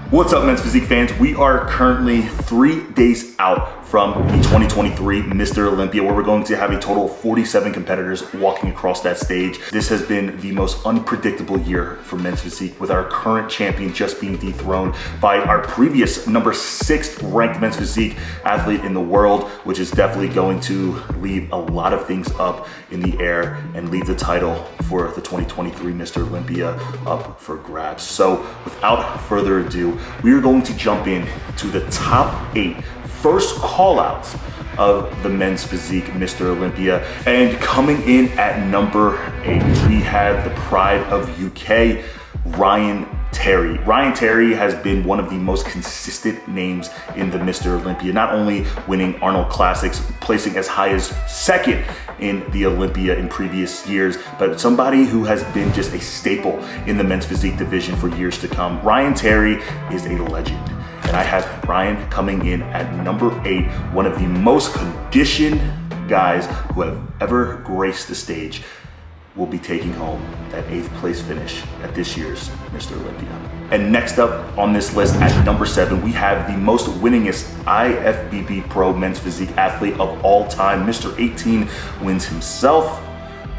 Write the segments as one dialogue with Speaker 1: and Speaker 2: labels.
Speaker 1: What's up, Men's Physique fans? We are currently 3 days out from the 2023 Mr. Olympia, where we're going to have a total of 47 competitors walking across that stage. This has been the most unpredictable year for Men's Physique, with our current champion just being dethroned by our previous number 6 ranked Men's Physique athlete in the world, which is definitely going to leave a lot of things up in the air and leave the title for the 2023 Mr. Olympia up for grabs. So without further ado, we are going to jump in to the top 8 first call-outs of the Men's Physique Mr. Olympia. And coming in at number 8, we have the pride of UK, Ryan Terry. Ryan Terry has been one of the most consistent names in the Mr. Olympia, not only winning Arnold Classics, placing as high as 2nd in the Olympia in previous years, but somebody who has been just a staple in the Men's Physique division for years to come. Ryan Terry is a legend. And I have Ryan coming in at number 8, one of the most conditioned guys who have ever graced the stage, will be taking home that 8th place finish at this year's Mr. Olympia. And next up on this list at number 7, we have the most winningest IFBB Pro Men's Physique athlete of all time, Mr. 18 wins himself,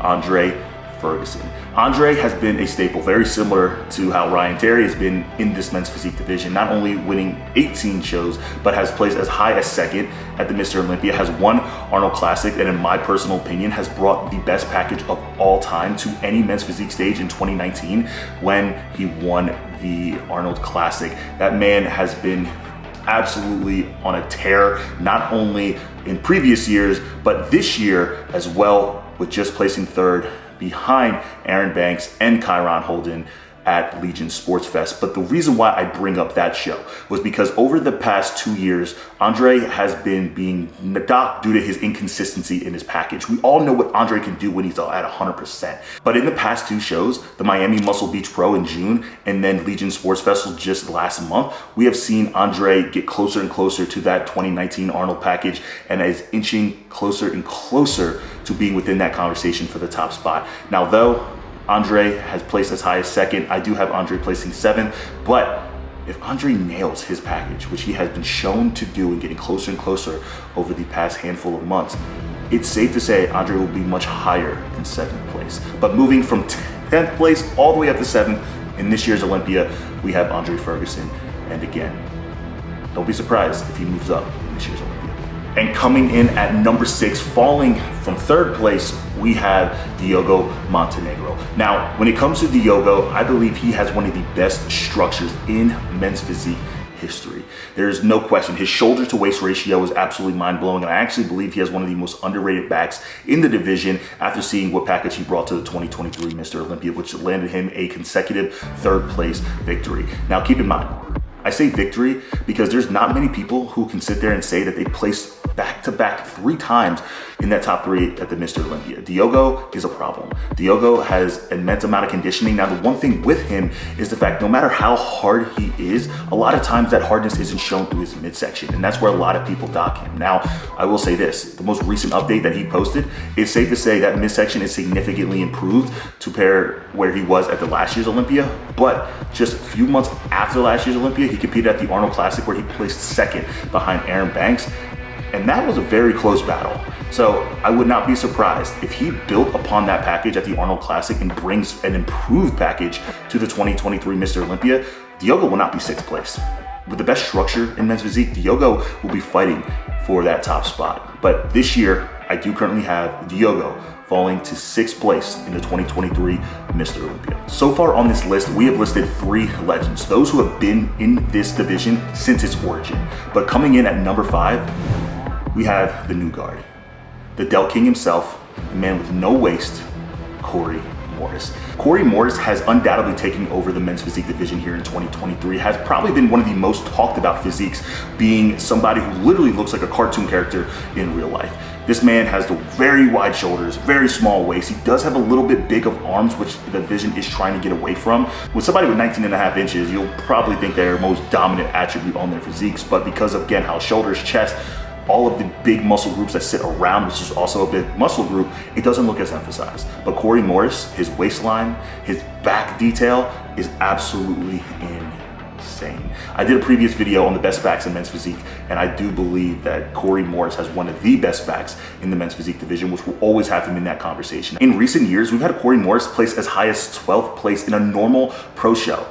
Speaker 1: Andre Ferguson. Andre has been a staple, very similar to how Ryan Terry has been in this Men's Physique division, not only winning 18 shows, but has placed as high as 2nd at the Mr. Olympia, has won Arnold Classic, and in my personal opinion, has brought the best package of all time to any Men's Physique stage in 2019 when he won the Arnold Classic. That man has been absolutely on a tear, not only in previous years, but this year as well, with just placing 3rd behind Aaron Banks and Kiron Holden at Legion Sports Fest. But the reason why I bring up that show was because over the past 2 years, Andre has been being docked due to his inconsistency in his package. We all know what Andre can do when he's at 100%. But in the past 2 shows, the Miami Muscle Beach Pro in June and then Legion Sports Festival just last month, we have seen Andre get closer and closer to that 2019 Arnold package and is inching closer and closer to being within that conversation for the top spot. Now, though Andre has placed as high as 2nd, I do have Andre placing 7th, but if Andre nails his package, which he has been shown to do and getting closer and closer over the past handful of months, it's safe to say Andre will be much higher than 7th place. But moving from 10th place all the way up to 7th in this year's Olympia, we have Andre Ferguson. And again, don't be surprised if he moves up in this year's Olympia. And coming in at number 6, falling from 3rd place, we have Diogo Montenegro. Now, when it comes to Diogo, I believe he has one of the best structures in Men's Physique history. There's no question. His shoulder to waist ratio is absolutely mind-blowing, and I actually believe he has one of the most underrated backs in the division after seeing what package he brought to the 2023 Mr. Olympia, which landed him a consecutive 3rd place victory. Now, keep in mind, I say victory because there's not many people who can sit there and say that they placed back-to-back 3 times in that top 3 at the Mr. Olympia. Diogo is a problem. Diogo has an immense amount of conditioning. Now, the one thing with him is the fact no matter how hard he is, a lot of times that hardness isn't shown through his midsection, and that's where a lot of people dock him. Now, I will say this, the most recent update that he posted, it's safe to say that midsection is significantly improved to pair where he was at the last year's Olympia, but just a few months after last year's Olympia, he competed at the Arnold Classic where he placed 2nd behind Aaron Banks, and that was a very close battle. So I would not be surprised if he built upon that package at the Arnold Classic and brings an improved package to the 2023 Mr. Olympia. Diogo will not be 6th place. With the best structure in Men's Physique, Diogo will be fighting for that top spot. But this year, I do currently have Diogo falling to 6th place in the 2023 Mr. Olympia. So far on this list, we have listed 3 legends, those who have been in this division since its origin. But coming in at number 5, we have the new guard, the Delt King himself, the man with no waist, Cory Morris. Cory Morris has undoubtedly taken over the Men's Physique division here in 2023, has probably been one of the most talked about physiques, being somebody who literally looks like a cartoon character in real life. This man has the very wide shoulders, very small waist. He does have a little bit big of arms, which the division is trying to get away from. With somebody with 19.5 inches, you'll probably think their most dominant attribute on their physiques, but because of, again, how shoulders, chest, all of the big muscle groups that sit around, which is also a big muscle group, it doesn't look as emphasized. But Cory Morris, his waistline, his back detail is absolutely insane. I did a previous video on the best backs in men's physique, and I do believe that Cory Morris has one of the best backs in the men's physique division, which will always have him in that conversation. In recent years, we've had Cory Morris place as high as 12th place in a normal pro show.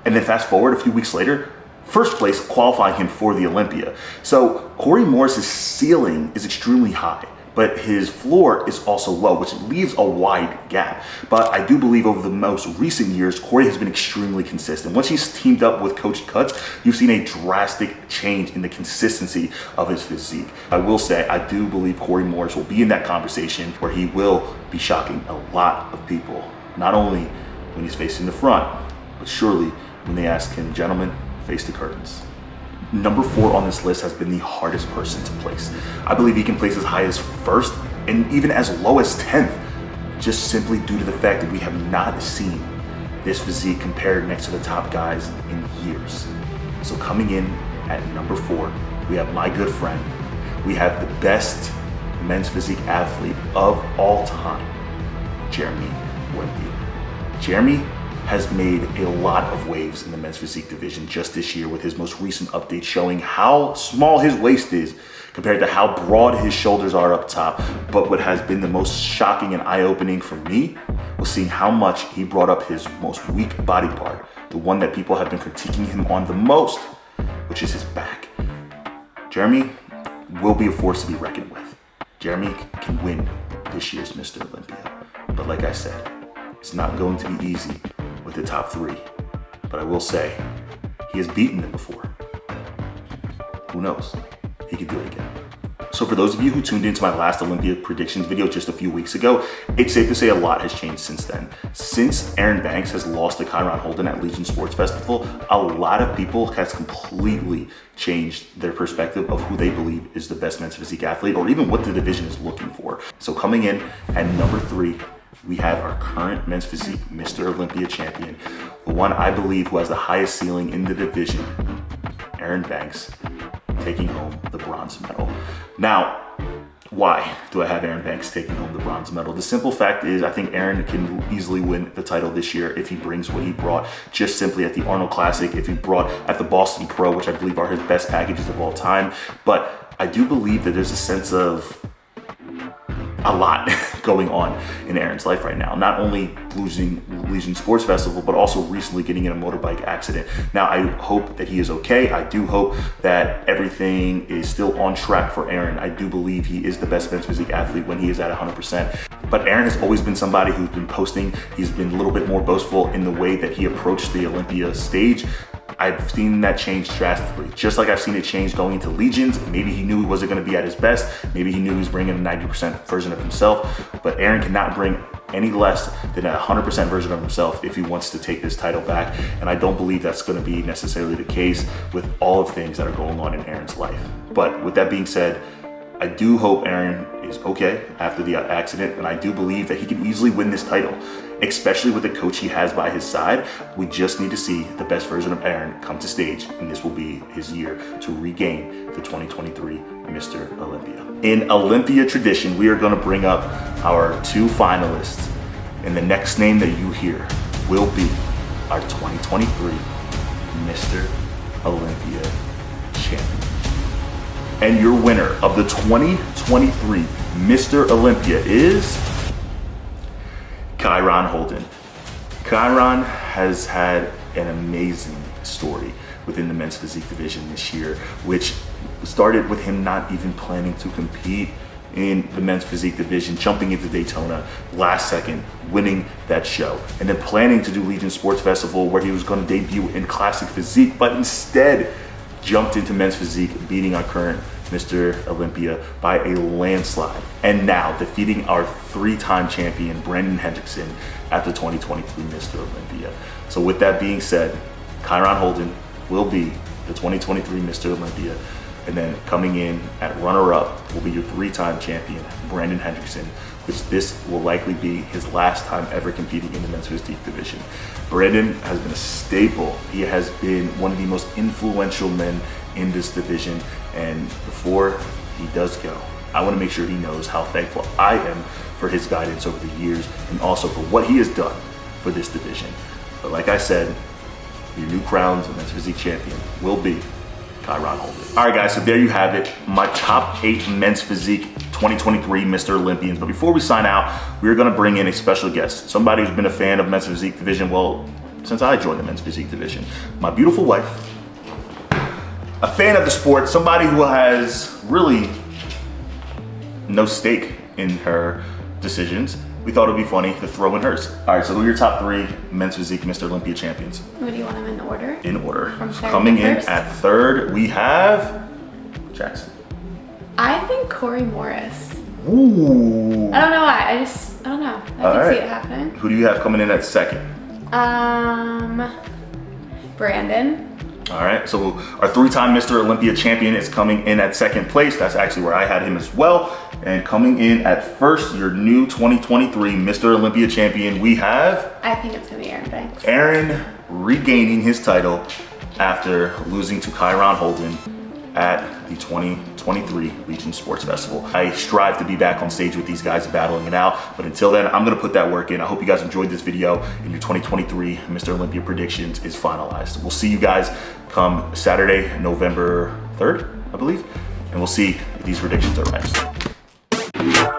Speaker 1: And then fast forward a few weeks later, first place qualifying him for the Olympia. So Cory Morris's ceiling is extremely high, but his floor is also low, which leaves a wide gap. But I do believe over the most recent years, Cory has been extremely consistent. Once he's teamed up with Coach Cuts, you've seen a drastic change in the consistency of his physique. I will say, I do believe Cory Morris will be in that conversation where he will be shocking a lot of people, not only when he's facing the front, but surely when they ask him, gentlemen, face the curtains. Number 4 on this list has been the hardest person to place. I believe he can place as high as 1st and even as low as 10th, just simply due to the fact that we have not seen this physique compared next to the top guys in years. So coming in at number 4, we have my good friend. We have the best men's physique athlete of all time, Jeremy Wendy. Jeremy has made a lot of waves in the men's physique division just this year with his most recent update showing how small his waist is compared to how broad his shoulders are up top. But what has been the most shocking and eye-opening for me was seeing how much he brought up his most weak body part, the one that people have been critiquing him on the most, which is his back. Jeremy will be a force to be reckoned with. Jeremy can win this year's Mr. Olympia. But like I said, it's not going to be easy with the top 3, but I will say he has beaten them before. Who knows? He could do it again. So for those of you who tuned into my last Olympia predictions video just a few weeks ago, it's safe to say a lot has changed since then. Since Aaron Banks has lost to Kiron Holden at Legion Sports Festival, a lot of people has completely changed their perspective of who they believe is the best men's physique athlete, or even what the division is looking for. So coming in at number 3, we have our current men's physique Mr. Olympia champion, the one I believe who has the highest ceiling in the division, Aaron Banks, taking home the bronze medal. Now, why do I have Aaron Banks taking home the bronze medal? The simple fact is I think Aaron can easily win the title this year if he brings what he brought just simply at the Arnold Classic, if he brought at the Boston Pro, which I believe are his best packages of all time. But I do believe that there's a sense of a lot going on in Aaron's life right now. Not only losing Legion Sports Festival, but also recently getting in a motorbike accident. Now, I hope that he is okay. I do hope that everything is still on track for Aaron. I do believe he is the best men's physique athlete when he is at 100%. But Aaron has always been somebody who's been posting. He's been a little bit more boastful in the way that he approached the Olympia stage. I've seen that change drastically. Just like I've seen it change going into Legions. Maybe he knew he wasn't going to be at his best. Maybe he knew he was bringing a 90% version of himself. But Aaron cannot bring any less than a 100% version of himself if he wants to take this title back. And I don't believe that's going to be necessarily the case with all of things that are going on in Aaron's life. But with that being said, I do hope Aaron is okay after the accident, and I do believe that he can easily win this title, especially with the coach he has by his side. We just need to see the best version of Aaron come to stage, and this will be his year to regain the 2023 Mr. Olympia. In Olympia tradition, we are going to bring up our 2 finalists, and the next name that you hear will be our 2023 Mr. Olympia champion. And your winner of the 2023 Mr. Olympia is Kiron Holden. Kiron has had an amazing story within the men's physique division this year, which started with him not even planning to compete in the men's physique division, jumping into Daytona last second, winning that show, and then planning to do Legion Sports Festival where he was going to debut in classic physique, but instead jumped into men's physique, beating our current Mr. Olympia by a landslide, and now defeating our 3-time champion Brandon Hendrickson at the 2023 Mr. Olympia. So with that being said, Kiron Holden will be the 2023 Mr. Olympia, and then coming in at runner-up will be your 3-time champion Brandon Hendrickson, which this will likely be his last time ever competing in the men's physique division. Brandon has been a staple. He has been one of the most influential men in this division, and before he does go, I want to make sure he knows how thankful I am for his guidance over the years and also for what he has done for this division. But like I said, your new crowned men's physique champion will be Kiron Holden. All right, guys, so there you have it. My top 8 men's physique 2023 Mr. Olympians. But before we sign out, we're gonna bring in a special guest, somebody who's been a fan of men's physique division, well, since I joined the men's physique division. My beautiful wife, a fan of the sport, somebody who has really no stake in her decisions. We thought it'd be funny to throw in hers. All right, so who are your top 3 men's physique Mr. Olympia champions?
Speaker 2: Who do you want them in order?
Speaker 1: In order.
Speaker 2: From third
Speaker 1: Coming
Speaker 2: to
Speaker 1: in
Speaker 2: first?
Speaker 1: at 3rd, we have Jackson.
Speaker 2: I think Cory Morris.
Speaker 1: Ooh.
Speaker 2: I don't know why. I don't know. I can see it happening.
Speaker 1: Who do you have coming in at 2nd?
Speaker 2: Brandon.
Speaker 1: All right, so our 3-time Mr. Olympia champion is coming in at 2nd place. That's actually where I had him as well. And coming in at 1st, your new 2023 Mr. Olympia champion, we have...
Speaker 2: I think it's gonna be Aaron Banks.
Speaker 1: Aaron regaining his title after losing to Kiron Holden at the 2023 Legion Sports Festival. I strive to be back on stage with these guys battling it out, but until then, I'm gonna put that work in. I hope you guys enjoyed this video and your 2023 Mr. Olympia predictions is finalized. We'll see you guys come Saturday, November 3rd, I believe, and we'll see if these predictions are right.